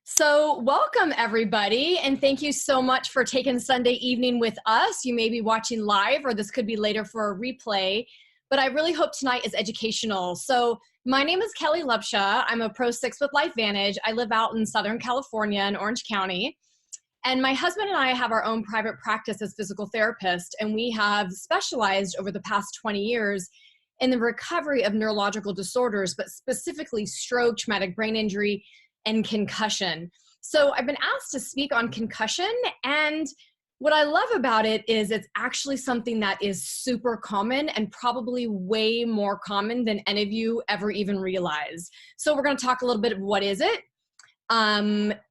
So, welcome everybody, and thank you so much for taking Sunday evening with us. You may be watching live, or this could be later for a replay, but I really hope tonight is educational. So, my name is Kelly Lepsha. I'm a Pro 6 with LifeVantage. I live out in Southern California in Orange County, and my husband and I have our own private practice as physical therapists, and we have specialized over the past 20 years in the recovery of neurological disorders, but specifically stroke, traumatic brain injury, and concussion. So I've been asked to speak on concussion, and what I love about it is it's actually something that is super common and probably way more common than any of you ever even realize. So we're going to talk a little bit of what is it,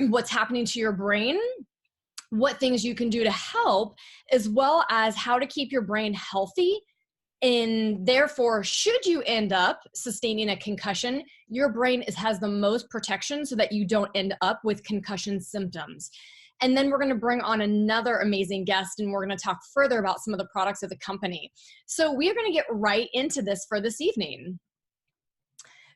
what's happening to your brain, what things you can do to help, as well as how to keep your brain healthy. And therefore, should you end up sustaining a concussion, your brain has the most protection so that you don't end up with concussion symptoms. And then we're going to bring on another amazing guest, and we're going to talk further about some of the products of the company. So we are going to get right into this for this evening.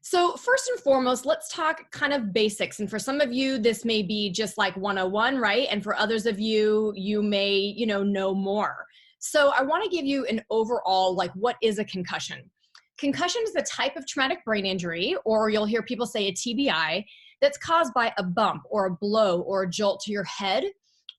So first and foremost, let's talk kind of basics. And for some of you, this may be just like 101, right? And for others of you, you may, know more. So I want to give you an overall, what is a concussion? Concussion is a type of traumatic brain injury, or you'll hear people say a TBI, that's caused by a bump or a blow or a jolt to your head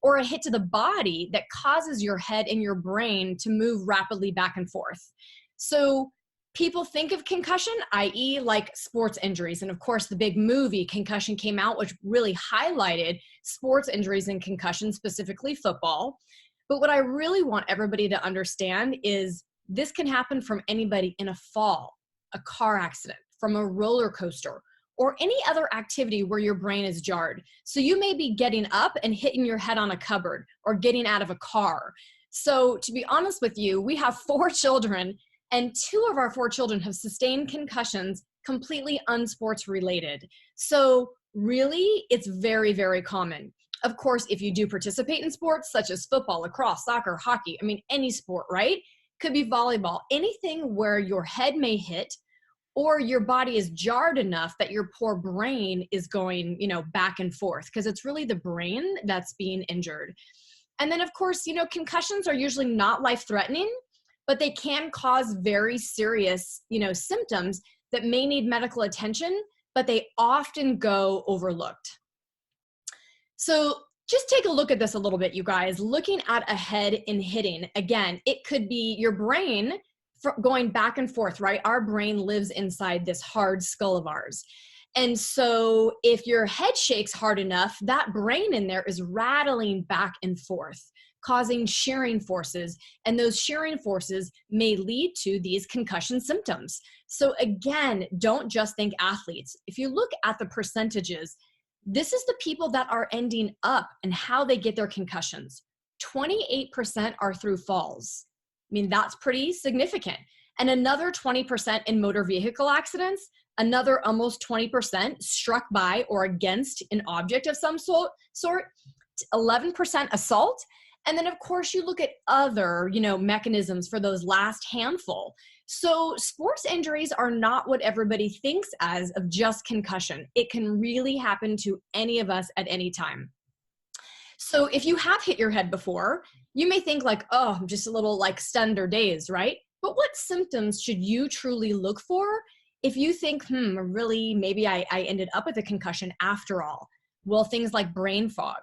or a hit to the body that causes your head and your brain to move rapidly back and forth. So people think of concussion, i.e. like sports injuries. And of course, the big movie Concussion came out, which really highlighted sports injuries and concussion, specifically football. But what I really want everybody to understand is this can happen from anybody in a fall, a car accident, from a roller coaster, or any other activity where your brain is jarred. So you may be getting up and hitting your head on a cupboard or getting out of a car. So to be honest with you, we have 4 children, and 2 of our 4 children have sustained concussions completely unsports related. So really, it's very, very common. Of course, if you do participate in sports such as football, lacrosse, soccer, hockey, any sport, right? Could be volleyball, anything where your head may hit or your body is jarred enough that your poor brain is going, back and forth, because it's really the brain that's being injured. And then of course, concussions are usually not life-threatening, but they can cause very serious, symptoms that may need medical attention, but they often go overlooked. So just take a look at this a little bit, you guys. Looking at a head and hitting, again, it could be your brain going back and forth, right? Our brain lives inside this hard skull of ours. And so if your head shakes hard enough, that brain in there is rattling back and forth, causing shearing forces. And those shearing forces may lead to these concussion symptoms. So again, don't just think athletes. If you look at the percentages, this is the people that are ending up and how they get their concussions. 28% are through falls. That's pretty significant. And another 20% in motor vehicle accidents, another almost 20% struck by or against an object of some sort, 11% assault. And then of course you look at other, mechanisms for those last handful. So sports injuries are not what everybody thinks as of just concussion. It can really happen to any of us at any time. So if you have hit your head before, you may think oh, I'm just a little stunned or dazed, right? But what symptoms should you truly look for if you think, really, maybe I ended up with a concussion after all? Well, things like brain fog,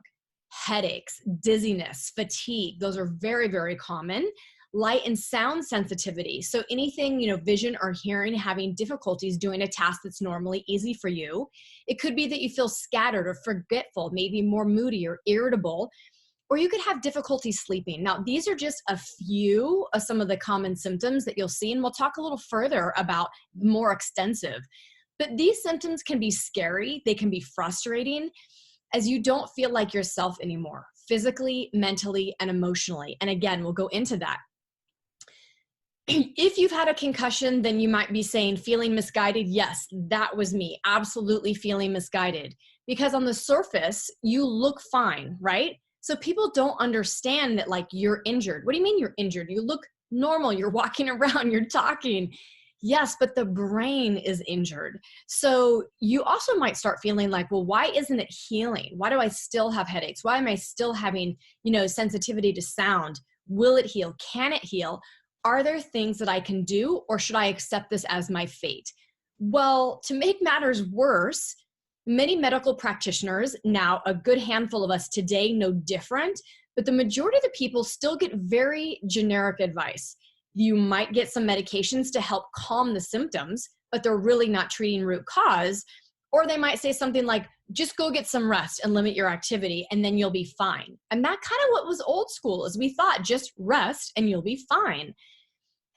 headaches, dizziness, fatigue, those are very, very common. Light and sound sensitivity. So anything, vision or hearing, having difficulties doing a task that's normally easy for you. It could be that you feel scattered or forgetful, maybe more moody or irritable, or you could have difficulty sleeping. Now, these are just a few of some of the common symptoms that you'll see, and we'll talk a little further about more extensive. But these symptoms can be scary. They can be frustrating as you don't feel like yourself anymore, physically, mentally, and emotionally. And again, we'll go into that. If you've had a concussion, then you might be saying, feeling misguided. Yes, that was me. Absolutely feeling misguided. Because on the surface, you look fine, right? So people don't understand that you're injured. What do you mean you're injured? You look normal. You're walking around, you're talking. Yes, but the brain is injured. So you also might start feeling like, well, why isn't it healing? Why do I still have headaches? Why am I still having, sensitivity to sound? Will it heal? Can it heal? Are there things that I can do, or should I accept this as my fate? Well, to make matters worse, many medical practitioners, now a good handful of us today know different, but the majority of the people still get very generic advice. You might get some medications to help calm the symptoms, but they're really not treating root cause. Or they might say something like, just go get some rest and limit your activity, and then you'll be fine. And that kind of what was old school, is we thought just rest and you'll be fine.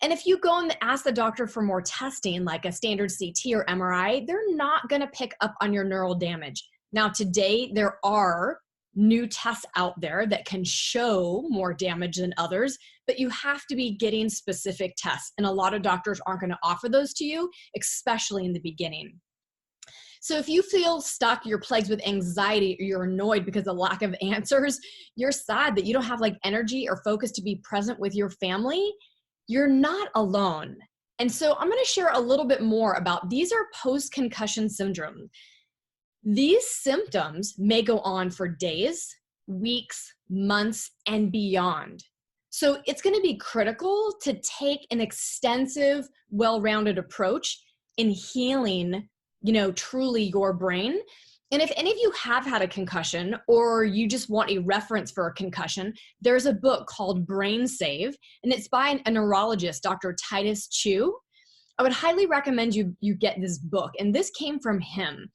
And if you go and ask the doctor for more testing, like a standard CT or MRI, they're not going to pick up on your neural damage. Now, today, there are new tests out there that can show more damage than others, but you have to be getting specific tests. And a lot of doctors aren't going to offer those to you, especially in the beginning. So if you feel stuck, you're plagued with anxiety, or you're annoyed because of lack of answers, you're sad that you don't have energy or focus to be present with your family, you're not alone. And so I'm going to share a little bit more about, these are post-concussion syndrome. These symptoms may go on for days, weeks, months, and beyond. So it's going to be critical to take an extensive, well-rounded approach in healing, truly your brain. And if any of you have had a concussion, or you just want a reference for a concussion, there's a book called Brain Save, and it's by a neurologist, Dr. Titus Chu. I would highly recommend you get this book, and this came from him.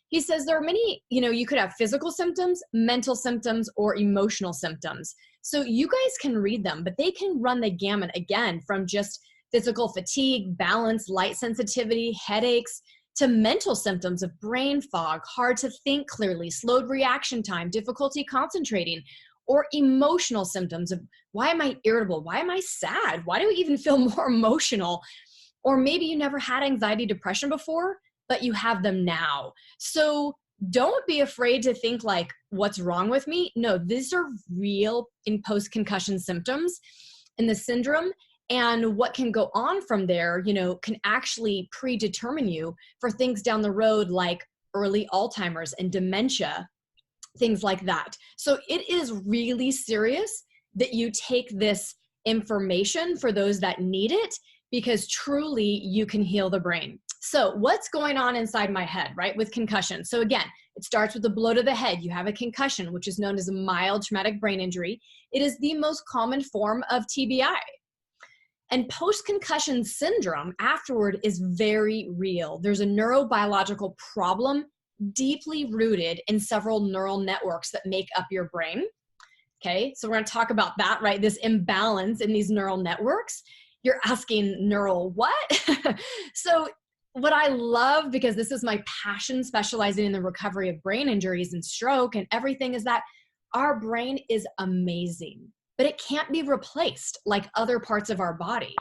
He says there are many, you could have physical symptoms, mental symptoms, or emotional symptoms. So you guys can read them, but they can run the gamut, again, from just physical fatigue, balance, light sensitivity, headaches, to mental symptoms of brain fog, hard to think clearly, slowed reaction time, difficulty concentrating, or emotional symptoms of, why am I irritable? Why am I sad? Why do I even feel more emotional? Or maybe you never had anxiety, depression before, but you have them now. So don't be afraid to think what's wrong with me? No, these are real in post-concussion symptoms in the syndrome. And what can go on from there, can actually predetermine you for things down the road, like early Alzheimer's and dementia, things like that. So it is really serious that you take this information for those that need it, because truly you can heal the brain. So what's going on inside my head, right, with concussion? So again, it starts with a blow to the head. You have a concussion, which is known as a mild traumatic brain injury. It is the most common form of TBI. And post-concussion syndrome afterward is very real. There's a neurobiological problem deeply rooted in several neural networks that make up your brain. Okay, so we're going to talk about that, right? This imbalance in these neural networks. You're asking, neural what? So what I love, because this is my passion, specializing in the recovery of brain injuries and stroke and everything, is that our brain is amazing, but it can't be replaced like other parts of our body,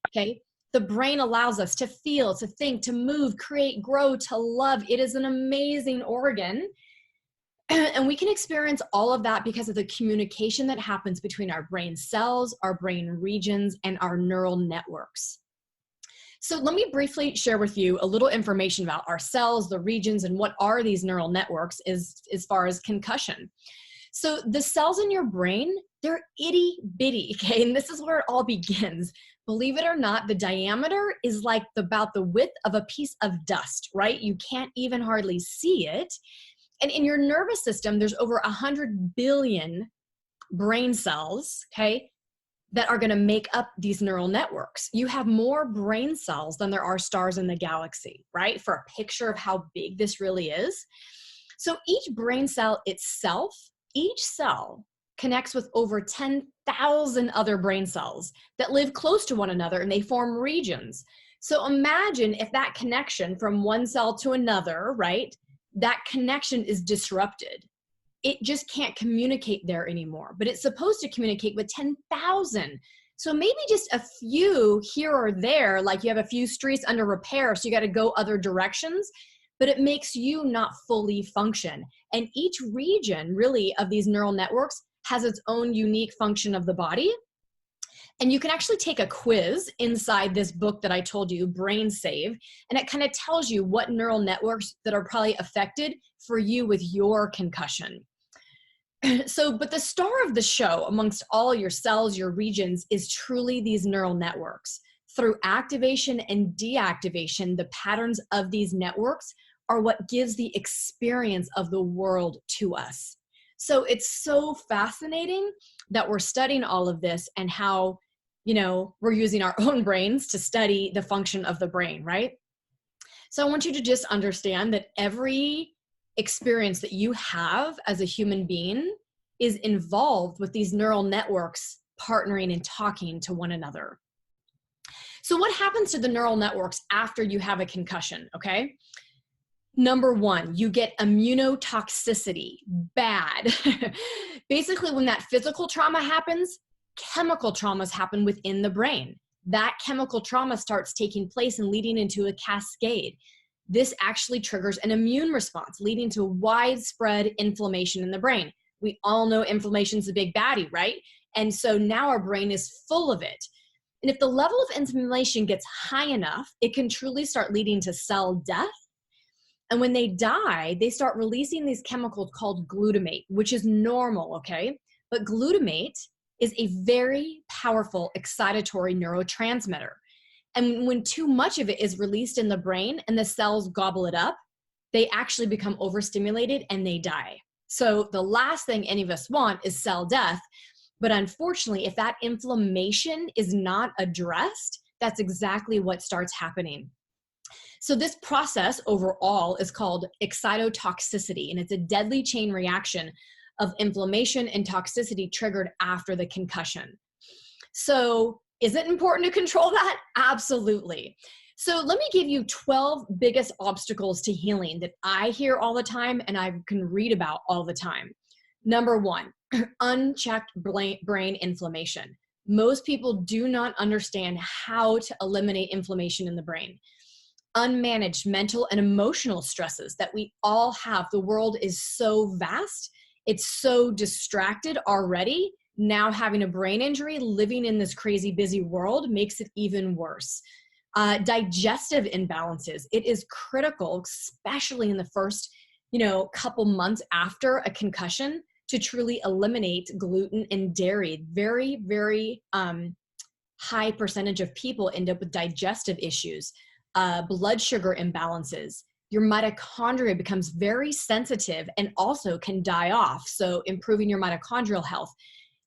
okay? The brain allows us to feel, to think, to move, create, grow, to love. It is an amazing organ. And we can experience all of that because of the communication that happens between our brain cells, our brain regions, and our neural networks. So let me briefly share with you a little information about our cells, the regions, and what are these neural networks as far as concussion. So the cells in your brain, they're itty bitty, okay? And this is where it all begins. Believe it or not, the diameter is about the width of a piece of dust, right? You can't even hardly see it. And in your nervous system, there's over 100 billion brain cells, okay, that are going to make up these neural networks. You have more brain cells than there are stars in the galaxy, right? For a picture of how big this really is. So each brain cell itself, each cell connects with over 10,000 other brain cells that live close to one another, and they form regions. So imagine if that connection from one cell to another, right, that connection is disrupted. It just can't communicate there anymore, but it's supposed to communicate with 10,000. So maybe just a few here or there, like you have a few streets under repair, so you got to go other directions, but it makes you not fully function. And each region really of these neural networks has its own unique function of the body. And you can actually take a quiz inside this book that I told you, Brain Save, and it kind of tells you what neural networks that are probably affected for you with your concussion. So, but the star of the show amongst all your cells, your regions, is truly these neural networks. Through activation and deactivation, the patterns of these networks are what gives the experience of the world to us. So it's so fascinating that we're studying all of this and how, we're using our own brains to study the function of the brain, right? So I want you to just understand that every experience that you have as a human being is involved with these neural networks partnering and talking to one another. So what happens to the neural networks after you have a concussion, okay? Number one, you get immunotoxicity, bad. Basically, when that physical trauma happens, chemical traumas happen within the brain. That chemical trauma starts taking place and leading into a cascade. This actually triggers an immune response, leading to widespread inflammation in the brain. We all know inflammation is a big baddie, right? And so now our brain is full of it. And if the level of inflammation gets high enough, it can truly start leading to cell death. And when they die, they start releasing these chemicals called glutamate, which is normal, okay? But glutamate is a very powerful excitatory neurotransmitter. And when too much of it is released in the brain and the cells gobble it up, they actually become overstimulated and they die. So the last thing any of us want is cell death. But unfortunately, if that inflammation is not addressed, that's exactly what starts happening. So this process overall is called excitotoxicity, and it's a deadly chain reaction of inflammation and toxicity triggered after the concussion. So is it important to control that? Absolutely. So let me give you 12 biggest obstacles to healing that I hear all the time and I can read about all the time. Number one, unchecked brain inflammation. Most people do not understand how to eliminate inflammation in the brain. Unmanaged mental and emotional stresses that we all have. The world is so vast. It's so distracted already. Now having a brain injury, living in this crazy busy world makes it even worse. Digestive imbalances. It is critical, especially in the first, couple months after a concussion, to truly eliminate gluten and dairy. Very, very high percentage of people end up with digestive issues. Blood sugar imbalances. Your mitochondria becomes very sensitive and also can die off. So improving your mitochondrial health.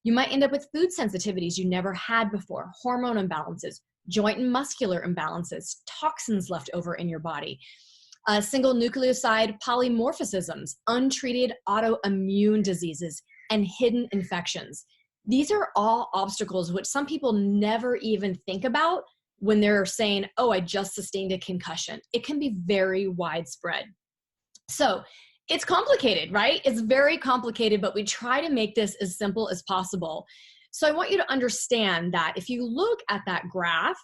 You might end up with food sensitivities you never had before, hormone imbalances, joint and muscular imbalances, toxins left over in your body, single nucleoside polymorphisms, untreated autoimmune diseases, and hidden infections. These are all obstacles which some people never even think about when they're saying, oh, I just sustained a concussion. It can be very widespread. So it's complicated, right? It's very complicated, but we try to make this as simple as possible. So I want you to understand that if you look at that graph,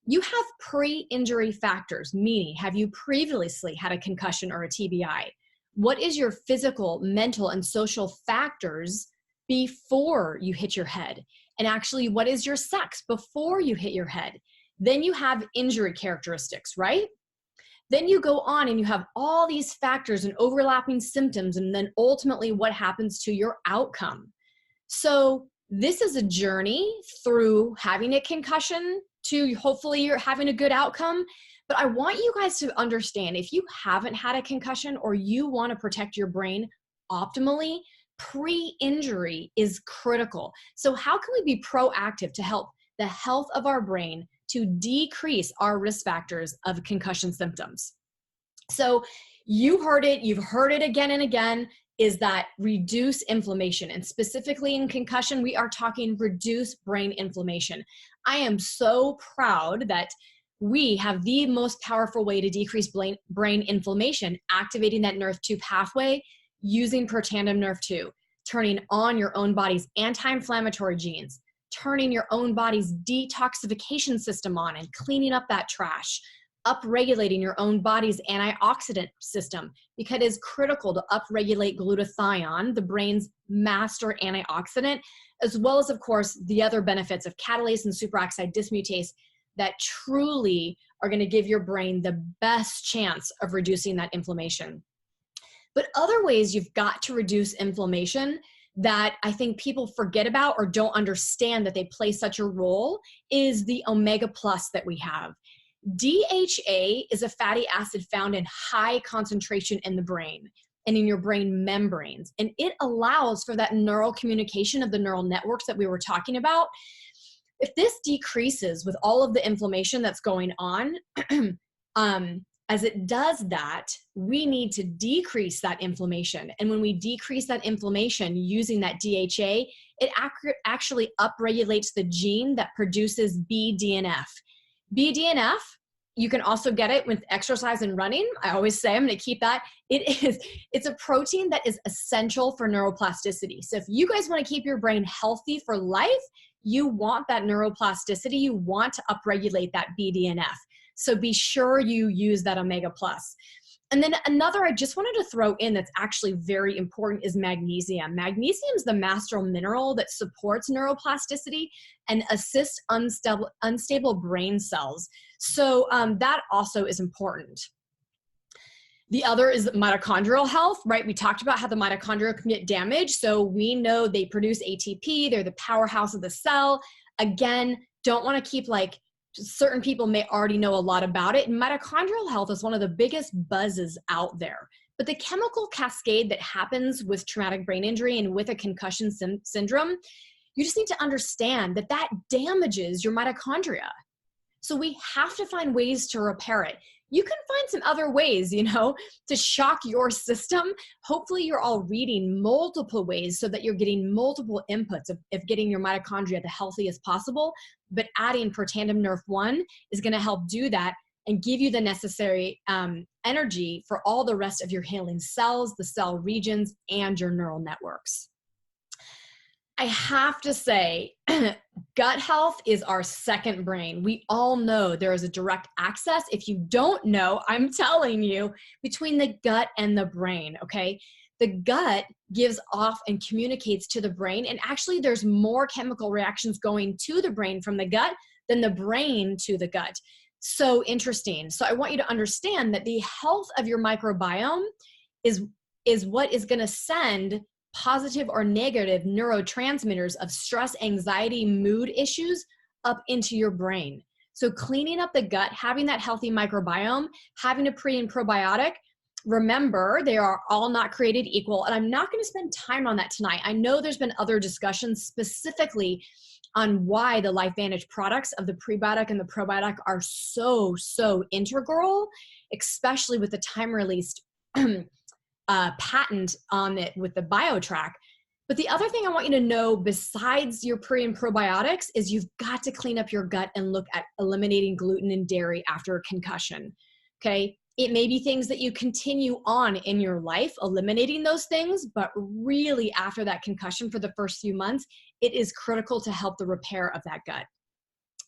you have pre-injury factors, meaning have you previously had a concussion or a TBI? What is your physical, mental, and social factors before you hit your head? And actually, what is your sex before you hit your head? Then you have injury characteristics, right? Then you go on and you have all these factors and overlapping symptoms, and then ultimately what happens to your outcome. So this is a journey through having a concussion to hopefully you're having a good outcome. But I want you guys to understand, if you haven't had a concussion or you want to protect your brain optimally, pre-injury is critical. So how can we be proactive to help the health of our brain to decrease our risk factors of concussion symptoms? So you heard it, you've heard it again and again, is that reduce inflammation. And specifically in concussion, we are talking reduce brain inflammation. I am so proud that we have the most powerful way to decrease brain inflammation, activating that NRF2 pathway using protandem NRF2, turning on your own body's anti-inflammatory genes, turning your own body's detoxification system on and cleaning up that trash, upregulating your own body's antioxidant system, because it is critical to upregulate glutathione, the brain's master antioxidant, as well as, of course, the other benefits of catalase and superoxide dismutase that truly are going to give your brain the best chance of reducing that inflammation. But other ways you've got to reduce inflammation that I think people forget about or don't understand that they play such a role is the omega plus that we have. DHA is a fatty acid found in high concentration in the brain and in your brain membranes. And it allows for that neural communication of the neural networks that we were talking about. If this decreases with all of the inflammation that's going on, as it does that, we need to decrease that inflammation. And when we decrease that inflammation using that DHA, it actually upregulates the gene that produces BDNF. BDNF, you can also get it with exercise and running. I always say I'm going to keep that. It's a protein that is essential for neuroplasticity. So if you guys want to keep your brain healthy for life, you want that neuroplasticity. You want to upregulate that BDNF. So be sure you use that omega plus. And then another I just wanted to throw in that's actually very important is magnesium. Magnesium is the master mineral that supports neuroplasticity and assists unstable brain cells. So that also is important. The other is mitochondrial health, right? We talked about how the mitochondria can get damaged. So we know they produce ATP. They're the powerhouse of the cell. Again, don't want to keep certain people may already know a lot about it. Mitochondrial health is one of the biggest buzzes out there. But the chemical cascade that happens with traumatic brain injury and with a concussion syndrome, you just need to understand that that damages your mitochondria. So we have to find ways to repair it. You can find some other ways, to shock your system. Hopefully you're all reading multiple ways so that you're getting multiple inputs of getting your mitochondria the healthiest possible. But adding Protandim Nerf 1 is going to help do that and give you the necessary energy for all the rest of your healing cells, the cell regions, and your neural networks. I have to say, gut health is our second brain. We all know there is a direct access. If you don't know, I'm telling you, between the gut and the brain, okay? The gut gives off and communicates to the brain, and actually there's more chemical reactions going to the brain from the gut than the brain to the gut. So interesting. So I want you to understand that the health of your microbiome is what is going to send positive or negative neurotransmitters of stress, anxiety, mood issues up into your brain. So cleaning up the gut, having that healthy microbiome, having a pre and probiotic, remember, they are all not created equal. And I'm not going to spend time on that tonight. I know there's been other discussions specifically on why the LifeVantage products of the prebiotic and the probiotic are so integral, especially with the time-released patent on it with the BioTrack. But the other thing I want you to know besides your pre and probiotics is you've got to clean up your gut and look at eliminating gluten and dairy after a concussion, okay? It may be things that you continue on in your life, eliminating those things, but really after that concussion for the first few months, it is critical to help the repair of that gut.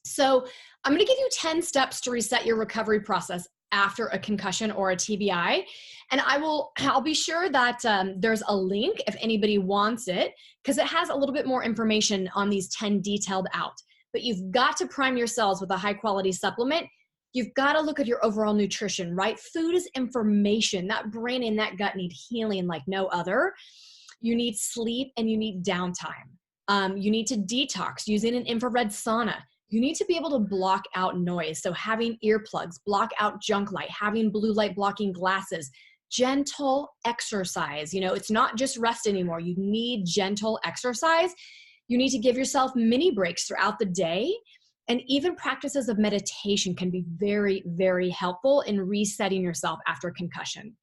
So I'm going to give you 10 steps to reset your recovery process after a concussion or a TBI. And I'll be sure that there's a link if anybody wants it, because it has a little bit more information on these 10 detailed out. But you've got to prime your cells with a high quality supplement. You've got to look at your overall nutrition, right? Food is information. That brain and that gut need healing like no other. You need sleep and you need downtime. You need to detox using an infrared sauna. You need to be able to block out noise. So having earplugs, block out junk light, having blue light blocking glasses, gentle exercise. It's not just rest anymore. You need gentle exercise. You need to give yourself mini breaks throughout the day. And even practices of meditation can be very, very helpful in resetting yourself after concussion.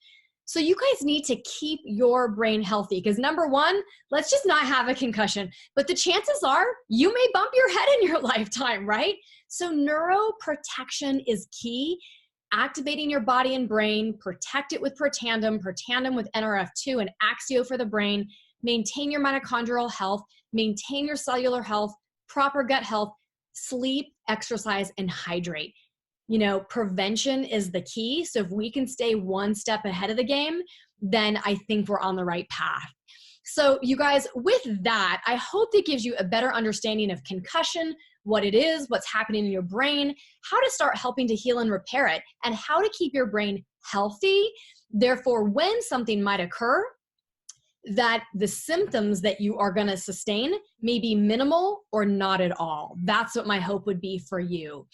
So you guys need to keep your brain healthy because number one, let's just not have a concussion. But the chances are you may bump your head in your lifetime, right? So neuroprotection is key. Activating your body and brain, protect it with Protandim with NRF2 and Axio for the brain, maintain your mitochondrial health, maintain your cellular health, proper gut health, sleep, exercise, and hydrate. prevention is the key. So if we can stay one step ahead of the game, then I think we're on the right path. So you guys, with that, I hope that gives you a better understanding of concussion, what it is, what's happening in your brain, how to start helping to heal and repair it, and how to keep your brain healthy. Therefore, when something might occur, that the symptoms that you are going to sustain may be minimal or not at all. That's what my hope would be for you.